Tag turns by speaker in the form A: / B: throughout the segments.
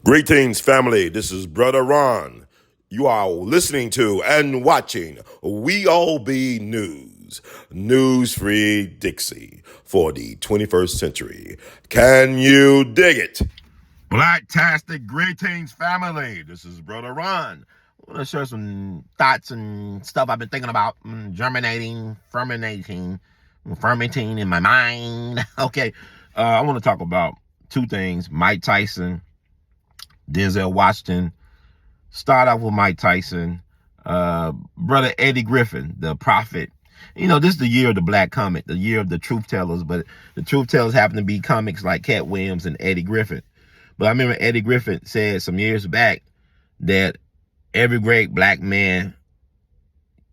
A: Greetings, family. This is Brother Ron. You are listening to and watching We All Be News, news-free Dixie for the 21st century. Can you dig it? Blacktastic greetings, family. This is Brother Ron. I want to share some thoughts and stuff I've been thinking about, fermenting in my mind. Okay, I want to talk about two things: Mike Tyson, Denzel Washington. Start off with Mike Tyson. Brother Eddie Griffin, the prophet. You know, this is the year of the black comic, the year of the truth tellers, but the truth tellers happen to be comics like Cat Williams and Eddie Griffin. But I remember Eddie Griffin said some years back that every great black man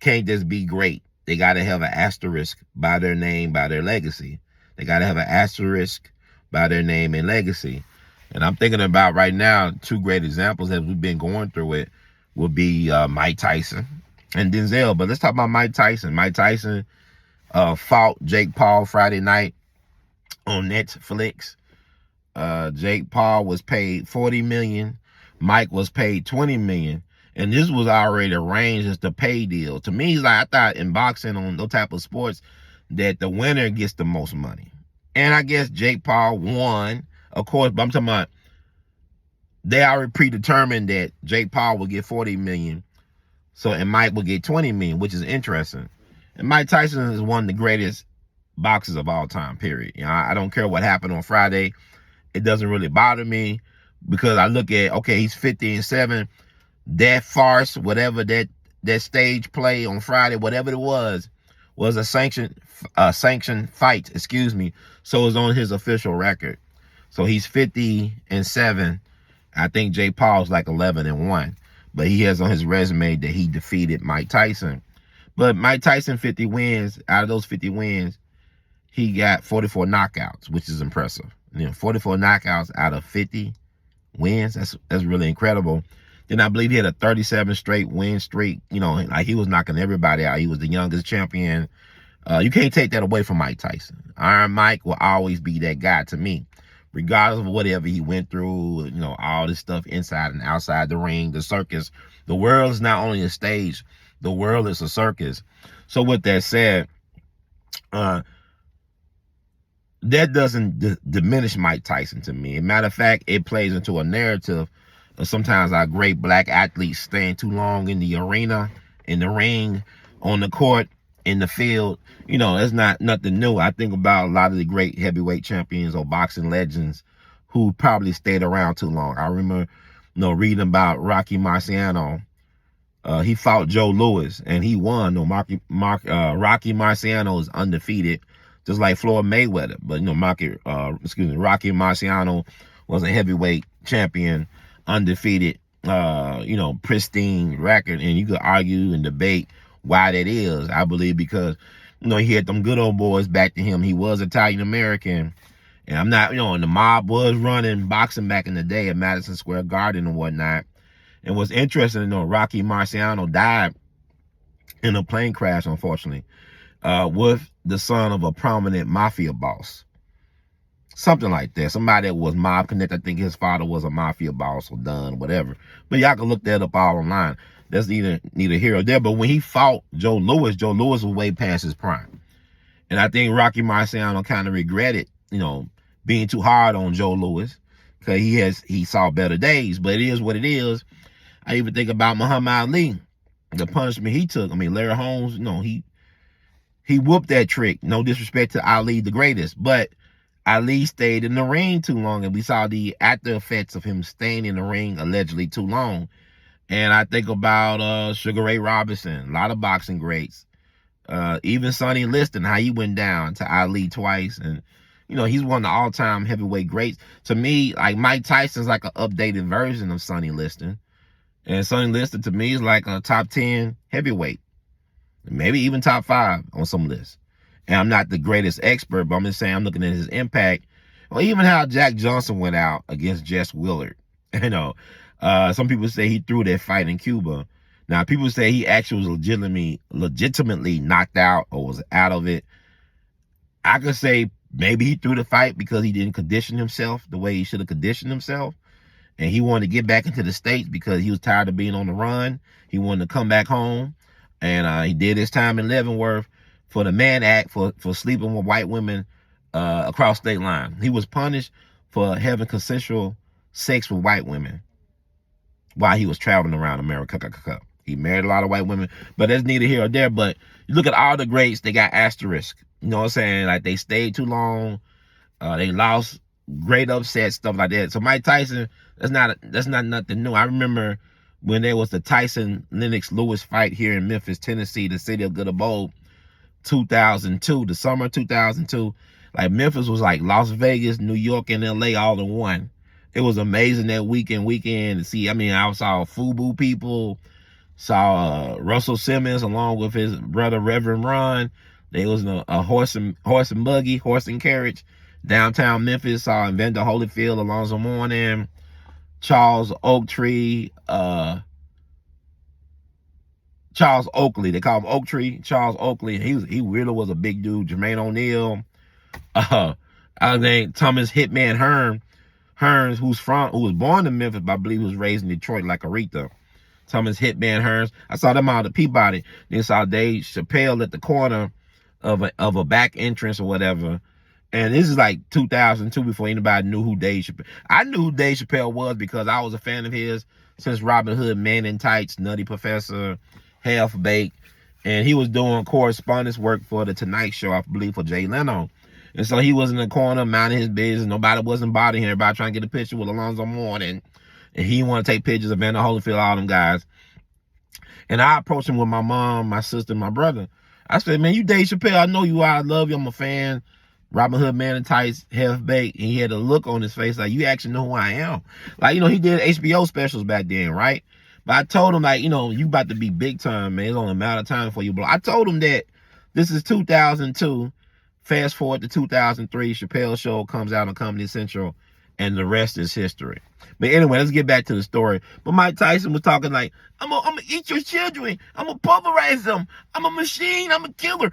A: can't just be great. They got to have an asterisk by their name, by their legacy. They got to have an asterisk by their name and legacy. And I'm thinking about right now, two great examples as we've been going through it would be Mike Tyson and Denzel. But let's talk about Mike Tyson. Mike Tyson fought Jake Paul Friday night on Netflix. Jake Paul was paid $40 million. Mike was paid $20 million. And this was already arranged as the pay deal. To me, it's like I thought in boxing on those type of sports that the winner gets the most money. And I guess Jake Paul won, of course, but I'm talking about they already predetermined that Jake Paul will get $40 million. And Mike will get $20 million, which is interesting. And Mike Tyson is one of the greatest boxers of all time, period. You know, I don't care what happened on Friday. It doesn't really bother me because I look at, okay, he's 50-7. That farce, whatever that stage play on Friday, whatever it was a sanctioned fight, So it's on his official record. So he's 50-7. I think Jake Paul's like 11-1, but he has on his resume that he defeated Mike Tyson. But Mike Tyson 50 wins. Out of those 50 wins, he got 44 knockouts, which is impressive. You know, 44 knockouts out of 50 wins. That's really incredible. Then I believe he had a 37 straight win streak. You know, like he was knocking everybody out. He was the youngest champion. You can't take that away from Mike Tyson. Iron Mike will always be that guy to me, regardless of whatever he went through, you know, all this stuff inside and outside the ring, the circus. The world is not only a stage, the world is a circus. So with that said, that doesn't diminish Mike Tyson to me. As a matter of fact, it plays into a narrative of sometimes our great black athletes staying too long in the arena, in the ring, on the court, in the field. You know, it's not nothing new. I think about a lot of the great heavyweight champions or boxing legends who probably stayed around too long. I remember, you know, reading about Rocky Marciano. He fought Joe Louis and he won. No, Rocky Marciano is undefeated, just like Floyd Mayweather. But you know, Rocky Marciano was a heavyweight champion, undefeated, you know, pristine record. And you could argue and debate why that is. I believe because, you know, he had them good old boys back to him. He was Italian American. And I'm not, you know, and the mob was running boxing back in the day at Madison Square Garden and whatnot. And what's interesting, you know, Rocky Marciano died in a plane crash, unfortunately, with the son of a prominent mafia boss. Something like that. Somebody that was mob connected. I think his father was a mafia boss or done, whatever. But y'all can look that up all online. That's neither here or there. But when he fought Joe Louis was way past his prime. And I think Rocky Marciano kind of regretted, you know, being too hard on Joe Louis because he saw better days. But it is what it is. I even think about Muhammad Ali, the punishment he took. I mean, Larry Holmes, you know, he whooped that trick. No disrespect to Ali, the greatest, but Ali stayed in the ring too long, and we saw the after effects of him staying in the ring allegedly too long. And I think about Sugar Ray Robinson, a lot of boxing greats, even Sonny Liston, how he went down to Ali twice, and you know, he's one of the all-time heavyweight greats. To me, like Mike Tyson's like an updated version of Sonny Liston. And Sonny Liston to me is like a top 10 heavyweight, maybe even top 5 on some lists. And I'm not the greatest expert, but I'm just saying I'm looking at his impact. Or even how Jack Johnson went out against Jess Willard. You know, some people say he threw that fight in Cuba. Now, people say he actually was legitimately knocked out or was out of it. I could say maybe he threw the fight because he didn't condition himself the way he should have conditioned himself. and he wanted to get back into the States because he was tired of being on the run. He wanted to come back home, and he did his time in Leavenworth for the Mann Act for sleeping with white women across state line. He was punished for having consensual sex with white women while he was traveling around America. He married a lot of white women, but that's neither here or there. But you look at all the greats, they got asterisk. You know what I'm saying? Like, they stayed too long. They lost, great upset, stuff like that. So Mike Tyson, that's not nothing new. I remember when there was the Tyson Lennox Lewis fight here in Memphis, Tennessee, the city of good abode, 2002, the summer of 2002. Like, Memphis was like Las Vegas, New York, and LA all in one. It was amazing that weekend to see. I mean, I saw FUBU people, saw Russell Simmons along with his brother Reverend Ron. There was a horse and carriage downtown Memphis. Saw Evander Holyfield, Alonzo Mourning, Charles Oakley. Charles Oakley, they call him Oak Tree. Charles Oakley. He really was a big dude. Jermaine O'Neal. I think Thomas Hitman Hearns, who was born in Memphis, but I believe he was raised in Detroit like Aretha. Thomas Hitman Hearns. I saw them out at Peabody. Then saw Dave Chappelle at the corner of a back entrance or whatever. And this is like 2002, before anybody knew who Dave Chappelle. I knew who Dave Chappelle was because I was a fan of his since Robin Hood, Man in Tights, Nutty Professor, Half Baked. And he was doing correspondence work for the Tonight Show, I believe, for Jay Leno. And so he was in the corner, minding his business. Nobody wasn't bothering him. Everybody trying to get a picture with Alonzo Mourning. And he wanted to take pictures of Evander Holyfield, all them guys. And I approached him with my mom, my sister, and my brother. I said, man, you Dave Chappelle. I know you are. I love you. I'm a fan. Robin Hood, Man in Tights, Half Baked. And he had a look on his face like, you actually know who I am. Like, he did HBO specials back then, right? But I told him, like, you about to be big time, man. It's only a matter of time for you. But I told him that this is 2002. Fast forward to 2003, Chappelle's show comes out on Comedy Central, and the rest is history. But anyway, let's get back to the story. But Mike Tyson was talking like, I'm gonna eat your children. I'm gonna pulverize them. I'm a machine. I'm a killer.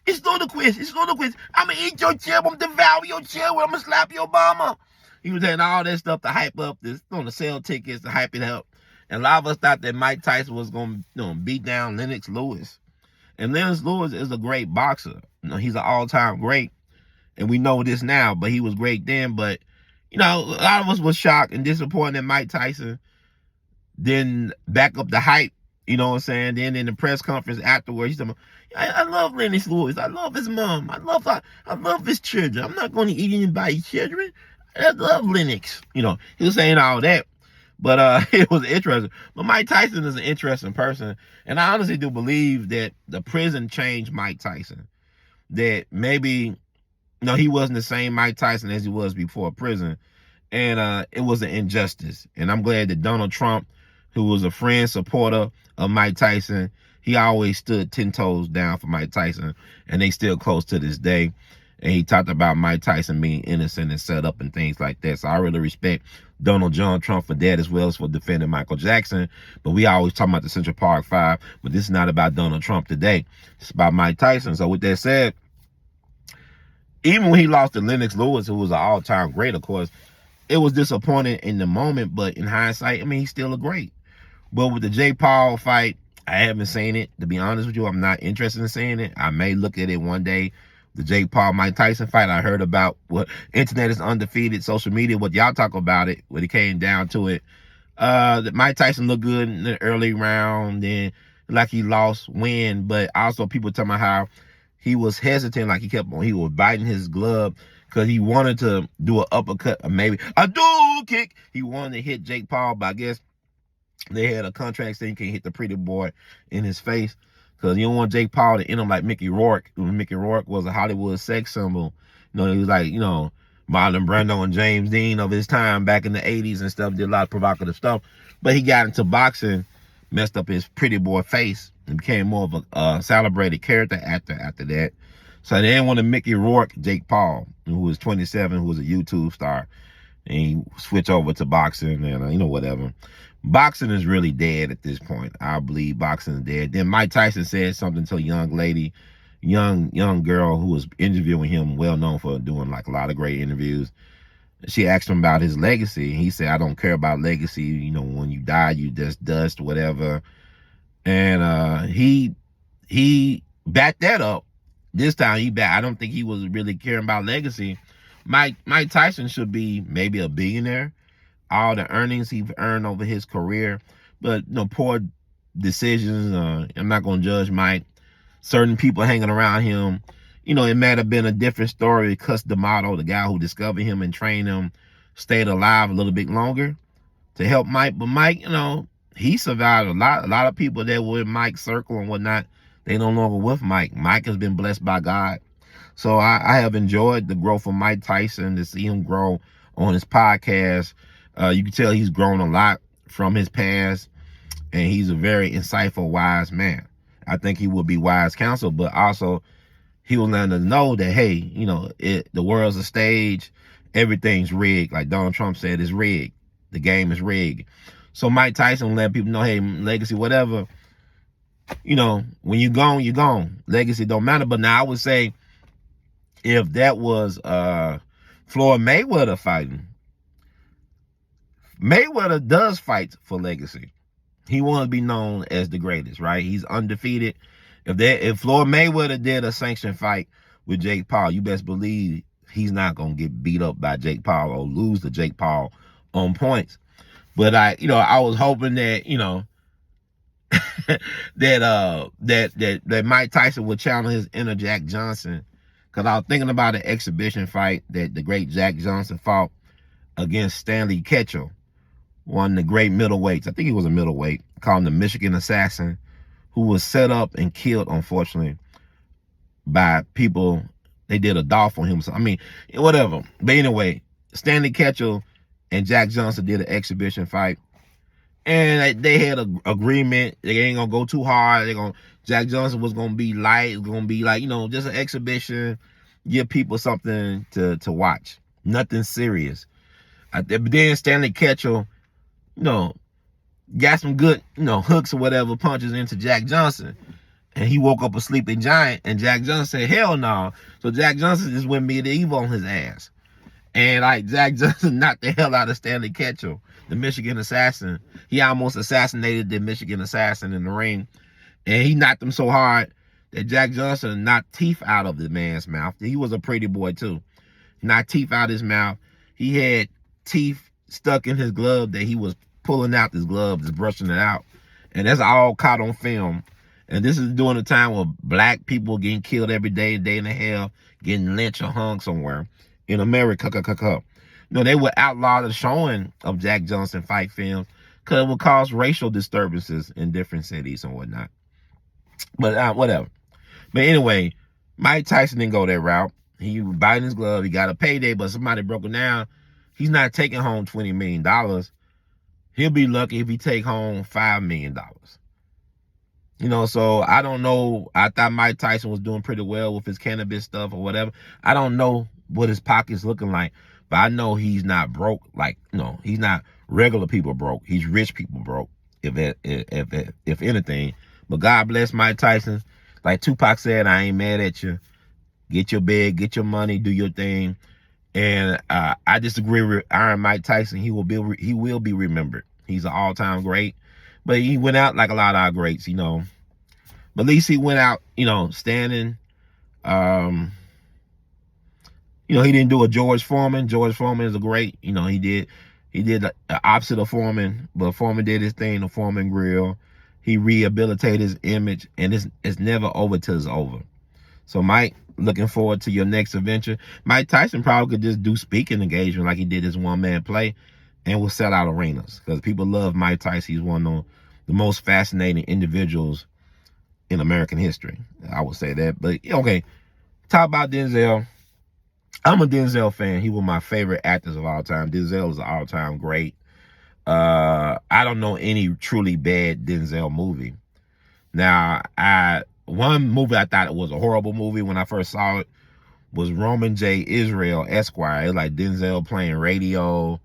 A: It's not a quiz. It's not a quiz. I'm gonna eat your children. I'm gonna devour your children. I'm gonna slap your mama. He was saying all that stuff to hype up this, on the sale tickets to hype it up. And a lot of us thought that Mike Tyson was gonna beat down Lennox Lewis. And Lennox Lewis is a great boxer. He's an all-time great. And we know this now, but he was great then. But, a lot of us was shocked and disappointed that Mike Tyson didn't back up the hype. You know what I'm saying? Then in the press conference afterwards, he said, I love Lennox Lewis. I love his mom. I love his children. I'm not going to eat anybody's children. I love Lennox. He was saying all that. But it was interesting. But Mike Tyson is an interesting person. And I honestly do believe that the prison changed Mike Tyson. That maybe, he wasn't the same Mike Tyson as he was before prison. And it was an injustice. And I'm glad that Donald Trump, who was a friend, supporter of Mike Tyson, he always stood 10 toes down for Mike Tyson. And they still close to this day. And he talked about Mike Tyson being innocent and set up and things like that. So I really respect Donald John Trump for that, as well as for defending Michael Jackson. But we always talk about the Central Park Five. But this is not about Donald Trump today. It's about Mike Tyson. So with that said, even when he lost to Lennox Lewis, who was an all-time great, of course, it was disappointing in the moment. But in hindsight, he's still a great. But with the Jake Paul fight, I haven't seen it. To be honest with you, I'm not interested in seeing it. I may look at it one day. The Jake Paul Mike Tyson fight, I heard about what internet is undefeated, social media, what y'all talk about it, when it came down to it. Mike Tyson looked good in the early round, then like he lost win, but also people talking about how he was hesitant, like he was biting his glove because he wanted to do an uppercut or maybe a dual kick. He wanted to hit Jake Paul, but I guess they had a contract saying you can't hit the pretty boy in his face. Because you don't want Jake Paul to end up like Mickey Rourke. When Mickey Rourke was a Hollywood sex symbol. He was like, Marlon Brando and James Dean of his time back in the 80s and stuff, did a lot of provocative stuff. But he got into boxing, messed up his pretty boy face, and became more of a celebrated character actor after that. So they didn't want to Mickey Rourke Jake Paul, who was 27, who was a YouTube star. And he switched over to boxing and, whatever. Boxing is really dead at this point. I believe boxing is dead. Then Mike Tyson said something to a young lady, young girl who was interviewing him, well known for doing like a lot of great interviews. She asked him about his legacy. He said, I don't care about legacy. You know, when you die, you just dust, whatever. And he backed that up. This time he back. I don't think he was really caring about legacy. Mike Tyson should be maybe a billionaire. All the earnings he's earned over his career, but poor decisions. I'm not gonna judge Mike. Certain people hanging around him, it might have been a different story because D'Amato, the guy who discovered him and trained him, stayed alive a little bit longer to help Mike. But Mike, he survived a lot. A lot of people that were in Mike's circle and whatnot, they no longer with Mike. Mike has been blessed by God. So I have enjoyed the growth of Mike Tyson, to see him grow on his podcast. You can tell he's grown a lot from his past, and he's a very insightful, wise man. I think he will be wise counsel, but also he will let us know that, hey, the world's a stage. Everything's rigged. Like Donald Trump said, it's rigged. The game is rigged. So Mike Tyson let people know, hey, legacy, whatever, when you're gone, you're gone. Legacy don't matter. But now I would say, if that was Floyd Mayweather fighting, Mayweather does fight for legacy. He wants to be known as the greatest, right? He's undefeated. If Floyd Mayweather did a sanctioned fight with Jake Paul, you best believe he's not gonna get beat up by Jake Paul or lose to Jake Paul on points. But I was hoping that that Mike Tyson would channel his inner Jack Johnson, because I was thinking about an exhibition fight that the great Jack Johnson fought against Stanley Ketchel, one of the great middleweights. I think he was a middleweight, called him the Michigan Assassin, who was set up and killed, unfortunately, by people. They did a doff on him. So, I mean, whatever. But anyway, Stanley Ketchel and Jack Johnson did an exhibition fight. And they had an agreement. They ain't going to go too hard. Jack Johnson was going to be light. It's going to be like, just an exhibition. Give people something to watch. Nothing serious. But then Stanley Ketchel, got some good, hooks or whatever, punches into Jack Johnson. And he woke up a sleeping giant, and Jack Johnson said, hell no. So Jack Johnson just went medieval on his ass. And like Jack Johnson knocked the hell out of Stanley Ketchel, the Michigan Assassin. He almost assassinated the Michigan Assassin in the ring. And he knocked him so hard that Jack Johnson knocked teeth out of the man's mouth. He was a pretty boy too. Knocked teeth out his mouth. He had teeth stuck in his glove that he was pulling out his glove, just brushing it out. And that's all caught on film. And this is during a time where black people getting killed every day, day and a half, getting lynched or hung somewhere in America. They would outlaw the showing of Jack Johnson fight films because it would cause racial disturbances in different cities and whatnot. But whatever. But anyway, Mike Tyson didn't go that route. He was biting his glove. He got a payday, but somebody broke it down. He's not taking home $20 million. He'll be lucky if he take home $5 million. So I don't know. I thought Mike Tyson was doing pretty well with his cannabis stuff or whatever. I don't know what his pocket's looking like, but I know he's not broke. Like, he's not regular people broke. He's rich people broke, if anything. But God bless Mike Tyson. Like Tupac said, I ain't mad at you. Get your bed, get your money, do your thing. And I disagree with Iron Mike Tyson. He will be remembered. He's an all-time great. But he went out like a lot of our greats, But at least he went out, standing. He didn't do a George Foreman. George Foreman is a great, he did the opposite of Foreman, but Foreman did his thing, the Foreman grill. He rehabilitated his image, and it's never over till it's over. So Mike, looking forward to your next adventure. Mike Tyson probably could just do speaking engagement like he did his one-man play and will sell out arenas because people love Mike Tyson. He's one of the most fascinating individuals in American history. I would say that. But, okay, talk about Denzel. I'm a Denzel fan. He was my favorite actors of all time. Denzel is an all-time great. I don't know any truly bad Denzel movie. Now, one movie I thought it was a horrible movie when I first saw it was Roman J. Israel Esquire. It's like Denzel playing radio.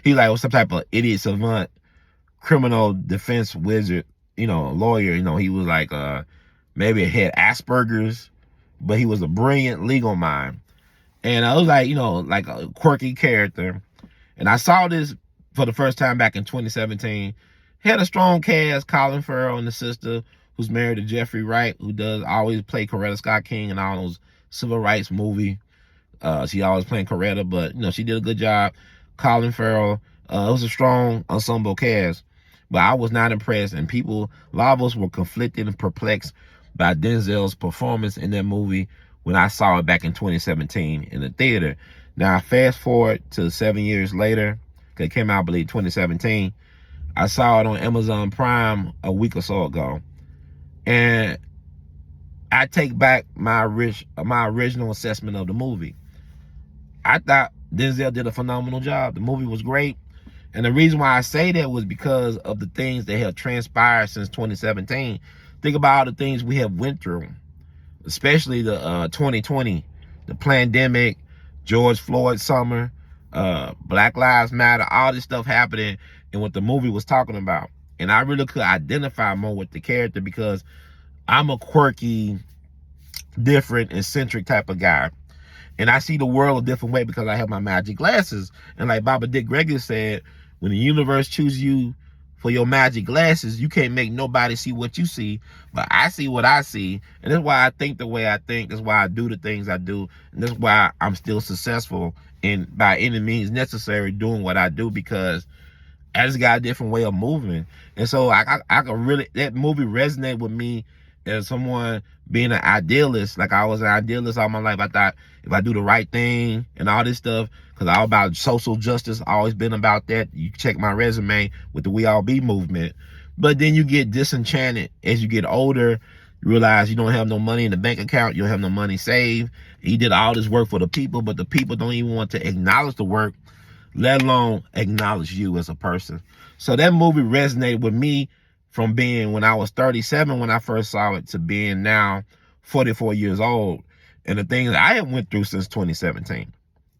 A: He like was some type of idiot savant, criminal defense wizard, lawyer. He was like maybe had Asperger's, but he was a brilliant legal mind. And I was like, like a quirky character. And I saw this for the first time back in 2017. He had a strong cast, Colin Farrell and the sister who's married to Jeffrey Wright, who does always play Coretta Scott King in all those civil rights movie. She always playing Coretta, but she did a good job. Colin Farrell. It was a strong ensemble cast, but I was not impressed, and a lot of us were conflicted and perplexed by Denzel's performance in that movie when I saw it back in 2017 in the theater. Now, fast forward to 7 years later, because it came out, I believe, 2017. I saw it on Amazon Prime a week or so ago, and I take back my original assessment of the movie. I thought Denzel did a phenomenal job. The movie was great. And the reason why I say that was because of the things that have transpired since 2017. Think about all the things we have went through, especially the 2020, the pandemic, George Floyd summer, Black Lives Matter, all this stuff happening and what the movie was talking about. And I really could identify more with the character because I'm a quirky, different, eccentric type of guy. And I see the world a different way because I have my magic glasses. And like Baba Dick Gregory said, when the universe chooses you for your magic glasses, you can't make nobody see what you see, but I see what I see. And that's why I think the way I think. That's why I do the things I do. And that's why I'm still successful in, by any means necessary, doing what I do, because I just got a different way of moving. And so I could really, that movie resonated with me as someone being an idealist. Like I was an idealist all my life. I thought if I do the right thing and all this stuff, because I'm about social justice, always been about that. You check my resume with the We All Be movement. But then you get disenchanted as you get older. You realize you don't have no money in the bank account. You don't have no money saved. You did all this work for the people, but the people don't even want to acknowledge the work, let alone acknowledge you as a person. So that movie resonated with me from being when I was 37 when I first saw it to being now 44 years old, and the things I have went through since 2017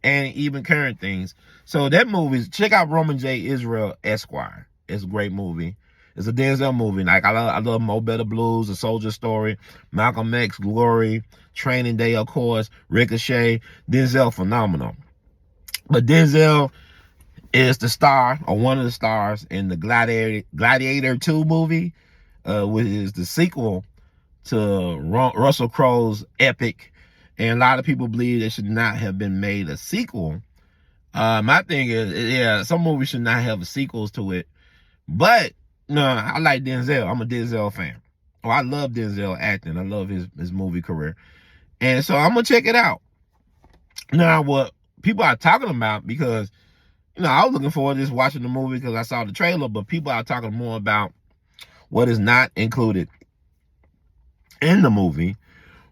A: and even current things. So that movie, check out Roman J. Israel Esquire. It's a great movie. It's a Denzel movie. Like I love Mo Better Blues, A Soldier Story, Malcolm X, Glory, Training Day, of course, Ricochet. Denzel, phenomenal. But Denzel is the star, or one of the stars, in the Gladiator 2 movie, which is the sequel to Russell Crowe's epic. And a lot of people believe there should not have been made a sequel. My thing is, yeah, some movies should not have sequels to it. But no, I like Denzel. I'm a Denzel fan. Oh, I love Denzel acting. I love his movie career. And so I'm gonna check it out. Now, what people are talking about, because I was looking forward to just watching the movie because I saw the trailer, but people are talking more about what is not included in the movie,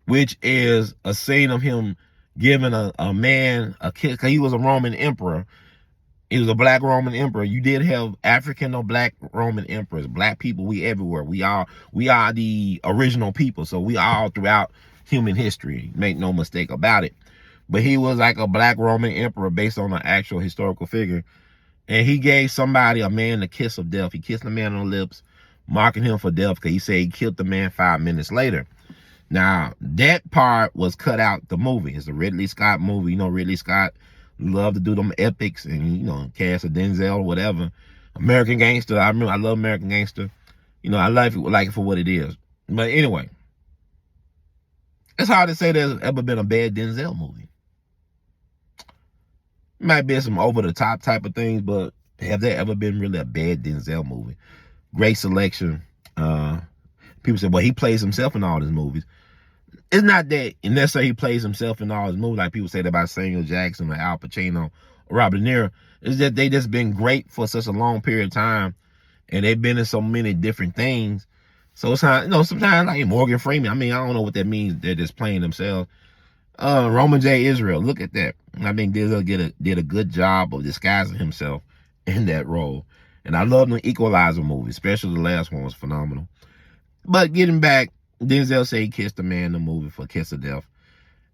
A: which is a scene of him giving a man a kiss, because he was a Roman emperor. He was a black Roman emperor. You did have African or black Roman emperors. Black people, we everywhere. We are the original people. So we all throughout human history. Make no mistake about it. But he was like a black Roman emperor based on an actual historical figure. And he gave somebody, a man, the kiss of death. He kissed the man on the lips, marking him for death, because he said he killed the man 5 minutes later. Now, that part was cut out the movie. It's a Ridley Scott movie. Ridley Scott loved to do them epics and, cast a Denzel or whatever. American Gangster. I love American Gangster. I like it for what it is. But anyway, it's hard to say there's ever been a bad Denzel movie. Might be some over-the-top type of things, but have there ever been really a bad Denzel movie? Great selection. People say, well, he plays himself in all his movies. It's not that necessarily he plays himself in all his movies, like people say that about Samuel Jackson or Al Pacino or Robert De Niro. It's that they just been great for such a long period of time, and they've been in so many different things. So it's sometimes like Morgan Freeman. I don't know what that means. They're just playing themselves. Roman J. Israel, look at that. I think Denzel did a good job of disguising himself in that role. And I love the Equalizer movie, especially the last one was phenomenal. But getting back, Denzel said he kissed a man in the movie for Kiss of Death.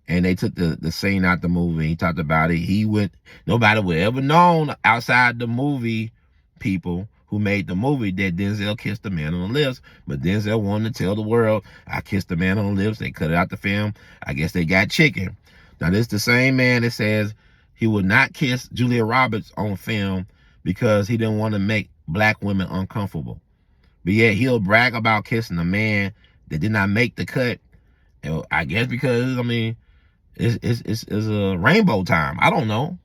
A: And they took the scene out the movie. He talked about it. Nobody would ever known outside the movie people who made the movie that Denzel kissed a man on the lips. But Denzel wanted to tell the world, I kissed a man on the lips. They cut it out the film. I guess they got chicken. Now, this is the same man that says he would not kiss Julia Roberts on film because he didn't want to make black women uncomfortable. But yet he'll brag about kissing a man that did not make the cut. And I guess because, I mean, it's a rainbow time. I don't know.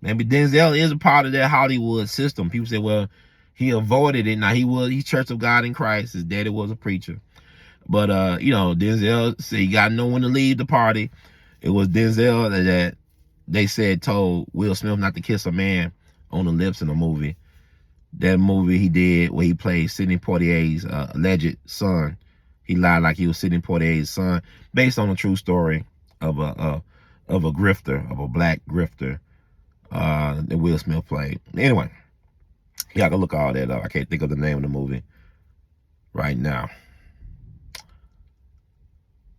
A: Maybe Denzel is a part of that Hollywood system. People say, well, he avoided it. Now, he's Church of God in Christ. His daddy was a preacher. But, you know, Denzel said he got no one to leave the party. It was Denzel that they said told Will Smith not to kiss a man on the lips in a movie. That movie he did where he played Sidney Poitier's alleged son. He lied like he was Sidney Poitier's son, based on a true story of a grifter, of a black grifter that Will Smith played. Anyway, y'all can look all that up. I can't think of the name of the movie right now.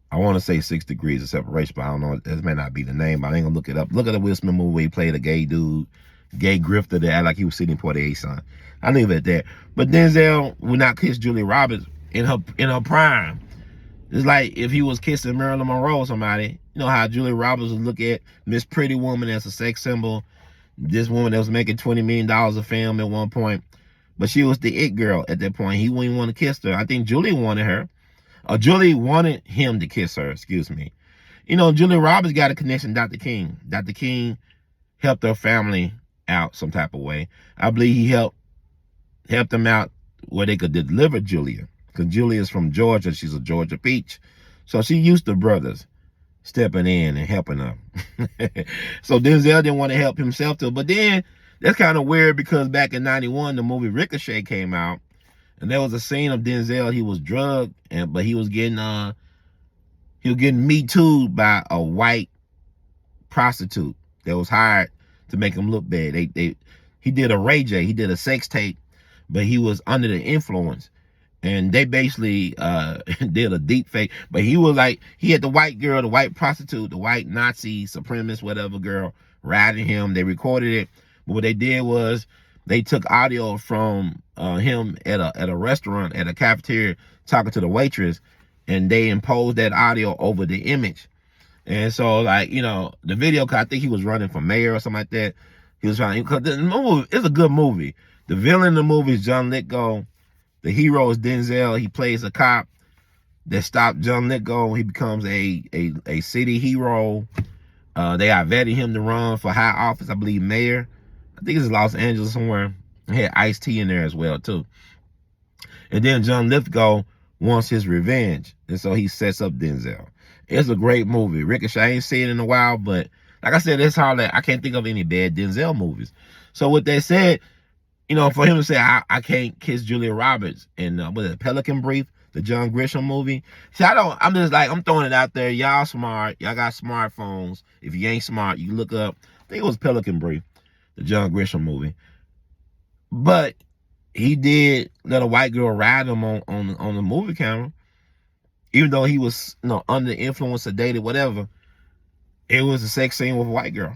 A: I want to say 6 Degrees of Separation, but I don't know. This may not be the name, but I ain't gonna look it up. Look at the Will Smith movie where he played a gay dude, gay grifter that acted like he was Sidney Poitier's son. I leave it at that. But Denzel would not kiss Julia Roberts in her prime. It's like if he was kissing Marilyn Monroe or somebody. You know how Julia Roberts would look at Miss Pretty Woman as a sex symbol. This woman that was making $20 million a film at one point. But she was the it girl at that point. He wouldn't want to kiss her. I think Julie wanted her. Or Julie wanted him to kiss her, excuse me. You know, Julia Roberts got a connection to Dr. King. Dr. King helped her family out some type of way. I believe he helped them out where they could deliver Julia. Because Julia is from Georgia. She's a Georgia peach. So she used to brothers stepping in and helping her. So Denzel didn't want to help himself too. But then that's kind of weird because back in 91, the movie Ricochet came out. And there was a scene of Denzel. He was drugged, but he was getting Me Too'd by a white prostitute that was hired to make him look bad. He did a Ray J. He did a sex tape, but he was under the influence. And they basically did a deep fake. But he was like, he had the white girl, the white prostitute, the white Nazi supremacist, whatever girl, riding him. They recorded it. But what they did was they took audio from him at a restaurant, at a cafeteria, talking to the waitress, and they imposed that audio over the image. And so, like, you know, the video, cause I think he was running for mayor or something like that. He was trying, because the movie is a good movie. The villain in the movie is John Lithgow. The hero is Denzel. He plays a cop that stopped John Lithgow. He becomes a city hero. They are vetting him to run for high office, I believe mayor. I think it's Los Angeles somewhere. He had Ice-T in there as well, too. And then John Lithgow wants his revenge. And so he sets up Denzel. It's a great movie. Ricochet, I ain't seen it in a while, but like I said, it's hard that I can't think of any bad Denzel movies. So what they said, you know, for him to say, I can't kiss Julia Roberts in, what is it, Pelican Brief, the John Grisham movie. See, I'm just like, I'm throwing it out there. Y'all smart. Y'all got smartphones. If you ain't smart, you look up. I think it was Pelican Brief, the John Grisham movie. But he did let a white girl ride him on the movie camera. Even though he was, you know, under the influence, sedated, whatever. It was a sex scene with a white girl.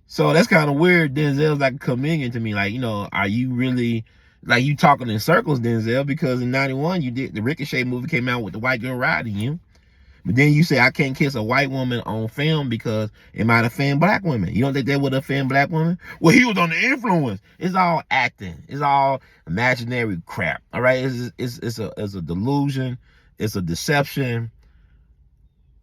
A: So that's kind of weird. Denzel's like a comedian to me. Like, you know, are you really, like, you talking in circles, Denzel? Because in 91, you did, the Ricochet movie came out with the white girl riding you. But then you say, I can't kiss a white woman on film because it might offend black women. You don't think that would offend black women? Well, he was on the influence. It's all acting. It's all imaginary crap. All right? It's a delusion. It's a deception.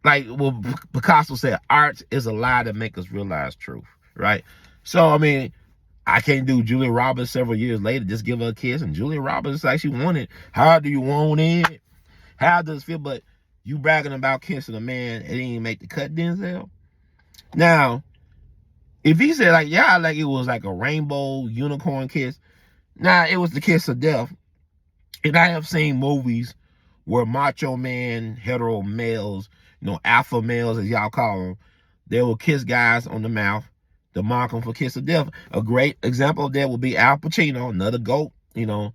A: Like, well, Picasso said, art is a lie that makes us realize truth. Right? So, I mean, I can't do Julia Roberts several years later, just give her a kiss. And Julia Roberts like she wanted. How do you want it? How does it feel? But you bragging about kissing a man and he didn't make the cut, Denzel? Now, if he said, like, yeah, like it was like a rainbow unicorn kiss, nah, it was the kiss of death. And I have seen movies where macho man, hetero males, you know, alpha males, as y'all call them, they will kiss guys on the mouth to mark them for kiss of death. A great example of that would be Al Pacino, another GOAT, you know,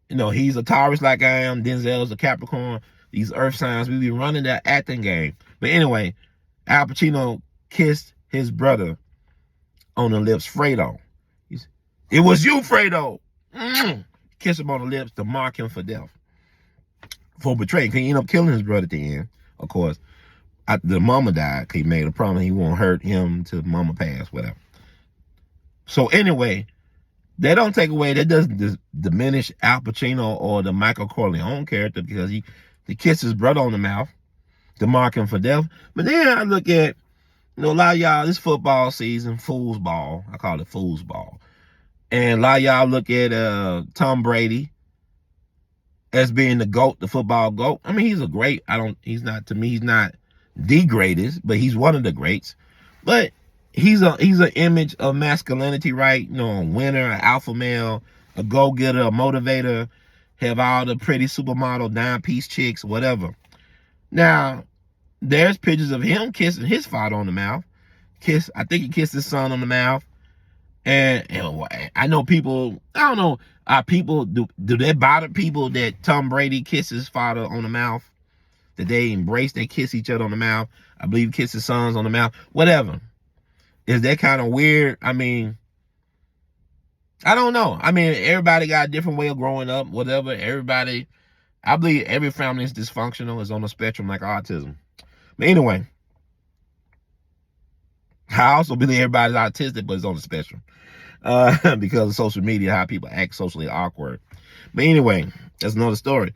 A: he's a Taurus like I am. Denzel's a Capricorn. These earth signs, we be running that acting game. But anyway, Al Pacino kissed his brother on the lips, Fredo. It was you, Fredo. Kiss him on the lips to mark him for death. For betraying. He ended up killing his brother at the end, of course. The mama died. He made a promise he won't hurt him till mama passed, whatever. So anyway, that don't take away, that doesn't diminish Al Pacino or the Michael Corleone character, because he kissed his brother on the mouth to mark him for death. But then I look at, a lot of y'all, this football season, fool's ball. I call it fool's ball. And a lot of y'all look at Tom Brady as being the GOAT, the football GOAT. I mean, he's a great. He's not the greatest, but he's one of the greats. But he's an image of masculinity, right? A winner, an alpha male, a go-getter, a motivator, have all the pretty supermodel dime-piece chicks, whatever. Now, there's pictures of him kissing his father on the mouth. I think he kissed his son on the mouth. And I know people, I don't know, people, do they bother people that Tom Brady kisses his father on the mouth? That they embrace, they kiss each other on the mouth. I believe kiss his sons on the mouth. Whatever. Is that kind of weird? I mean, I don't know. I mean, everybody got a different way of growing up, whatever. I believe every family is dysfunctional, is on the spectrum like autism. But anyway, I also believe everybody's autistic, but it's on the spectrum. Because of social media, how people act socially awkward. But anyway, that's another story.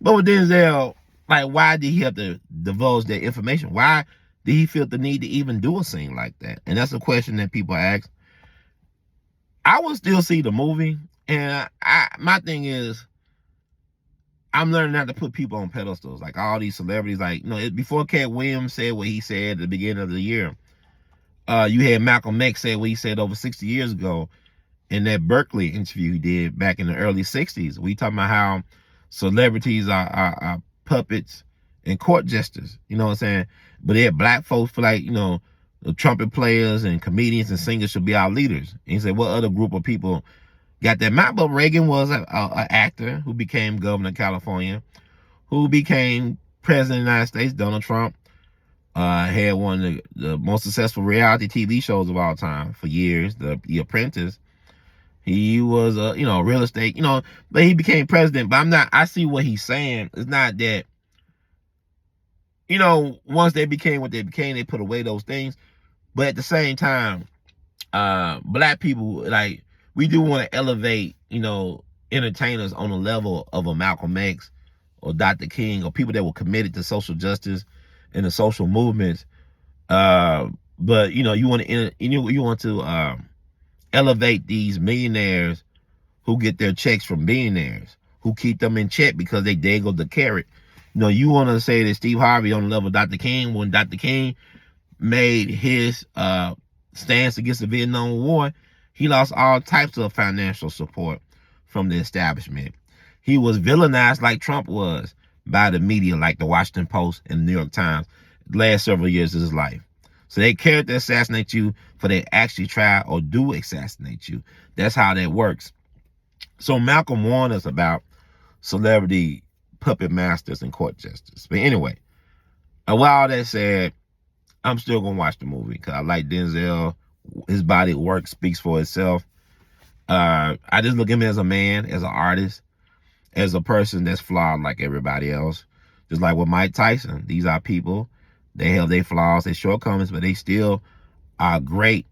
A: But with Denzel, like, why did he have to divulge that information? Why did he feel the need to even do a scene like that? And that's a question that people ask. I will still see the movie, and my thing is, I'm learning not to put people on pedestals, like all these celebrities. Like, before Cat Williams said what he said at the beginning of the year, you had Malcolm X say what he said over 60 years ago in that Berkeley interview he did back in the early 60s. We talking about how celebrities are puppets and court jesters, you know what I'm saying? But they had black folks feel like, the trumpet players and comedians and singers should be our leaders. And he said, what other group of people got that? But Reagan was an actor who became governor of California, who became president of the United States. Donald Trump had one of the most successful reality TV shows of all time for years, The Apprentice. He was a real estate, but he became president. But I see what he's saying. It's not that, once they became what they became, they put away those things. But at the same time, black people, like, we do want to elevate, entertainers on the level of a Malcolm X or Dr. King, or people that were committed to social justice and the social movements. But you want to elevate these millionaires who get their checks from billionaires, who keep them in check because they dangle the carrot. You want to say that Steve Harvey on the level of Dr. King, when Dr. King made his stance against the Vietnam War, he lost all types of financial support from the establishment. He was villainized like Trump was by the media, like the Washington Post and the New York Times, the last several years of his life. So they character assassinate you for they actually try or do assassinate you. That's how that works. So Malcolm warned us about celebrity puppet masters and court jesters. But anyway, with all that said, I'm still going to watch the movie because I like Denzel. His body work speaks for itself. I just look at him as a man, as an artist, as a person that's flawed like everybody else. Just like with Mike Tyson. These are people, they have their flaws, their shortcomings, but they still are great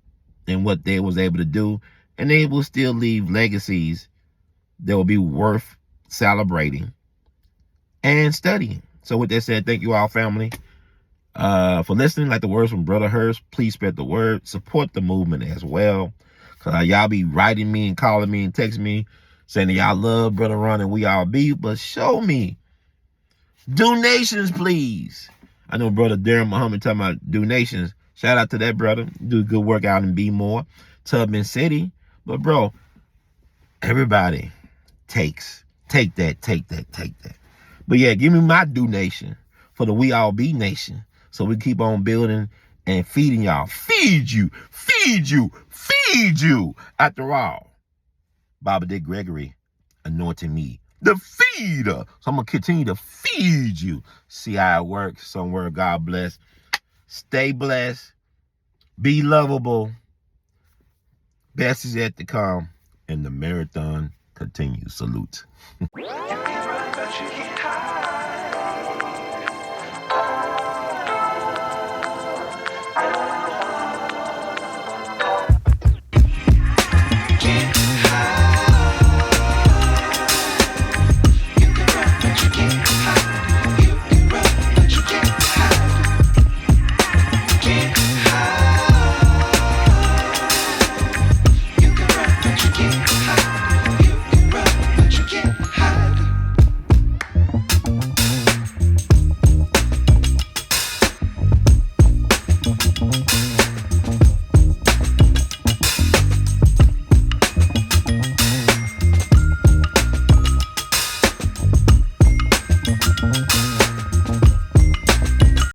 A: in what they was able to do. And they will still leave legacies that will be worth celebrating and studying. So with that said, thank you all, family, for listening. Like the words from Brother Hurst, please spread the word. Support the movement as well. Because y'all be writing me and calling me and texting me saying that y'all love Brother Ron and we all be. But show me. Donations, please. I know Brother Darren Muhammad talking about donations. Shout out to that brother. Do good work out in Be More, Tubman City. But bro, everybody take that. But yeah, give me my donation for the We All Be Nation, so we keep on building and feeding y'all. Feed you. After all, Baba Dick Gregory anointing me the feeder. So I'm going to continue to feed you. See how it works. Somewhere, God bless. Stay blessed. Be lovable. Best is yet to come. And the marathon continues. Salute.